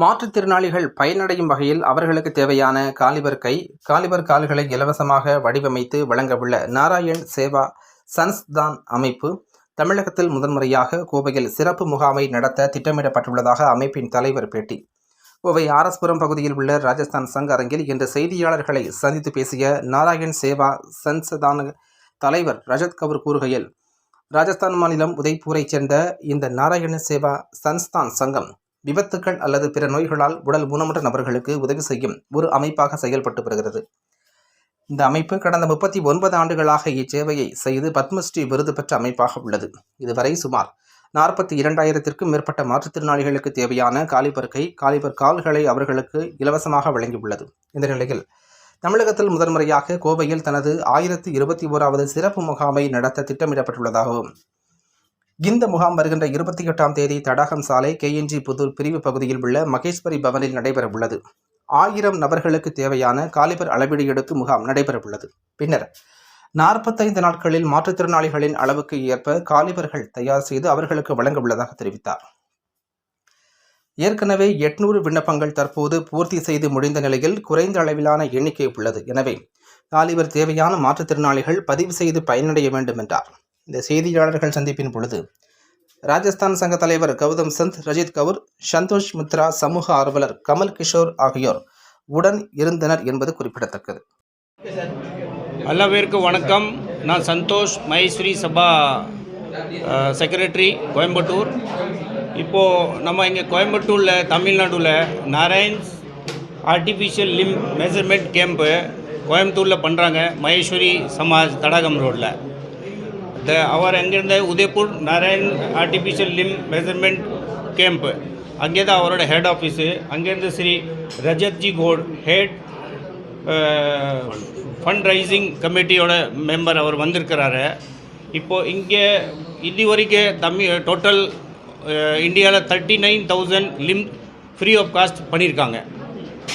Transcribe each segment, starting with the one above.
மாற்றுத்திறனாளிகள் பயனடையும் வகையில் அவர்களுக்கு தேவையான காலிபர் கால்களை இலவசமாக வடிவமைத்து வழங்கவுள்ள நாராயண் சேவா சன்ஸ்தான் அமைப்பு தமிழகத்தில் முதன்முறையாக கோவையில் சிறப்பு முகாமை நடத்த திட்டமிடப்பட்டுள்ளதாக அமைப்பின் தலைவர் பேட்டி. கோவை ஆர்எஸ்புரம் பகுதியில் உள்ள ராஜஸ்தான் சங் அரங்கில் இன்று செய்தியாளர்களை சந்தித்து பேசிய நாராயண் சேவா சன்ஸ்தான் தலைவர் ரஜத் கவுர் கூறுகையில், ராஜஸ்தான் மாநிலம் உதய்பூரைச் சேர்ந்த இந்த நாராயண சேவா சன்ஸ்தான் சங்கம் விபத்துக்கள் அல்லது பிற நோய்களால் உடல் ஊனமுற்ற நபர்களுக்கு உதவி செய்யும் ஒரு அமைப்பாக செயல்பட்டு வருகிறது. இந்த அமைப்பு கடந்த 39 ஆண்டுகளாக இச்சேவையை செய்து பத்மஸ்ரீ விருது பெற்ற அமைப்பாக உள்ளது. இதுவரை சுமார் 42,000க்கும் மேற்பட்ட மாற்றுத்திறனாளிகளுக்கு தேவையான காலிபர் கால்களை அவர்களுக்கு இலவசமாக வழங்கியுள்ளது. இந்த நிலையில் தமிழகத்தில் முதன்முறையாக கோவையில் தனது 1021வது சிறப்பு முகாமை நடத்த திட்டமிடப்பட்டுள்ளதாகவும், இந்த முகாம் வருகின்ற 28ஆம் தேதி தடாகம் சாலை KNG புதூர் பிரிவு பகுதியில் உள்ள மகேஸ்வரி பவனில் நடைபெற உள்ளது. 1000 நபர்களுக்கு தேவையான காலிபர் அளவீடு எடுத்து முகாம் நடைபெற உள்ளது. பின்னர் 45 நாட்களில் மாற்றுத்திறனாளிகளின் அளவுக்கு ஏற்ப காலிபர்கள் தயார் செய்து அவர்களுக்கு வழங்க உள்ளதாக தெரிவித்தார். ஏற்கனவே 800 விண்ணப்பங்கள் தற்போது பூர்த்தி செய்து முடிந்த நிலையில் குறைந்த அளவிலான எண்ணிக்கை உள்ளது. எனவே காலிபர் தேவையான மாற்றுத்திறனாளிகள் பதிவு செய்து பயனடைய வேண்டும் என்றார். இந்த செய்தியாளர்கள் சந்திப்பின் பொழுது ராஜஸ்தான் சங்க தலைவர் கௌதம் சந்த், ரஜித் கவுர், சந்தோஷ் மித்ரா, சமூக ஆர்வலர் கமல் கிஷோர் ஆகியோர் உடன் இருந்தனர் என்பது குறிப்பிடத்தக்கது. எல்லாருக்கும் வணக்கம். நான் சந்தோஷ், மகேஸ்வரி சபா செக்ரட்டரி, கோயம்புத்தூர். இப்போது நம்ம இங்கே கோயம்புத்தூரில் தமிழ்நாடுல Narayan's artificial limb measurement camp கோயம்புத்தூரில் பண்ணுறாங்க. மகேஸ்வரி சமாஜ் தடாகம் ரோடில். அவர் அங்கேருந்து Udaipur Narayan artificial limb measurement camp அங்கே தான் அவரோட ஹெட் ஆஃபீஸு. அங்கேருந்து ஸ்ரீ ரஜத்ஜி கோட் ஹெட் ஃபண்ட் ரைசிங் கமிட்டியோட மெம்பர் அவர் வந்திருக்கிறாரு. இப்போது இங்கே இது வரைக்கும் டோட்டல் இந்தியாவில் 39,000 லிம் ஃப்ரீ ஆஃப் காஸ்ட் பண்ணியிருக்காங்க.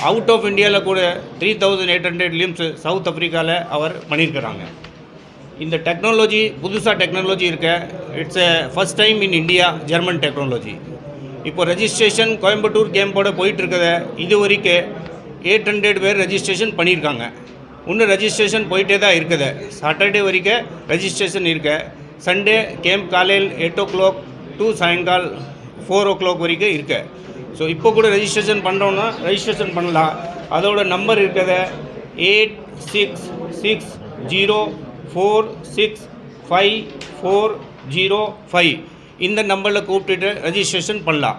அவுட் ஆஃப் இந்தியாவில் கூட 3,800 லிம்ஸ் சவுத் ஆஃப்ரிக்காவில் அவர் பண்ணியிருக்கிறாங்க. இந்த டெக்னாலஜி புதுசாக டெக்னாலஜி இருக்க, it's first time in India German technology. இப்போ ரெஜிஸ்ட்ரேஷன் கோயம்புத்தூர் கேம்போட போயிட்டுருக்குது. இது வரைக்கும் 800 பேர் ரெஜிஸ்ட்ரேஷன் பண்ணியிருக்காங்க. இன்னும் ரெஜிஸ்ட்ரேஷன் போயிட்டே தான் இருக்குது. சாட்டர்டே வரைக்கும் ரெஜிஸ்ட்ரேஷன் இருக்கு. சண்டே கேம்ப் காலையில் 8 o'clock டு சாயங்கால் 4 o'clock வரைக்கும் இருக்கு. ஸோ இப்போ கூட ரெஜிஸ்ட்ரேஷன் பண்ணுறோன்னா ரெஜிஸ்ட்ரேஷன் பண்ணலாம். அதோட நம்பர் இருக்குது 8660465405. இந்த நம்பரில் கூப்பிட்டுட்டு ரெஜிஸ்ட்ரேஷன் பண்ணலாம்.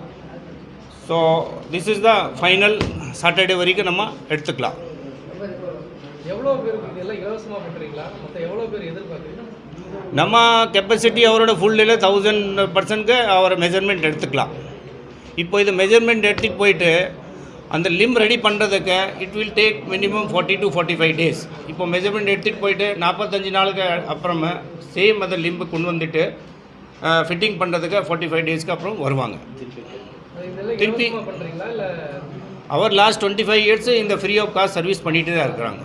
So this is the final. Saturday வரைக்கும் நம்ம எடுத்துக்கலாம். எவ்வளோ பேருக்கு இதெல்லாம் இலவசமாக பண்ணுறீங்களா? மற்ற எவ்வளோ பேர் எதிர்பார்க்குறீங்க? நம்ம கெப்பாசிட்டி அவரோட ஃபுல் டேல 1000% அவர் மெஷர்மெண்ட் எடுத்துக்கலாம். இப்போ இது மெஷர்மெண்ட் எடுத்துகிட்டு போயிட்டு அந்த லிம் ரெடி பண்ணுறதுக்கு it will take minimum 40 to 45 days. இப்போ மெஷர்மெண்ட் எடுத்துகிட்டு போயிட்டு 45 நாளுக்கு அப்புறமா சேம் அந்த லிம்பு கொண்டு வந்துட்டு ஃபிட்டிங் பண்ணுறதுக்கு 45 daysக்கு அப்புறம் வருவாங்க. திருப்பி அவர் லாஸ்ட் 25 years இந்த ஃப்ரீ ஆஃப் காஸ்ட் சர்வீஸ் பண்ணிகிட்டு தான் இருக்கிறாங்க.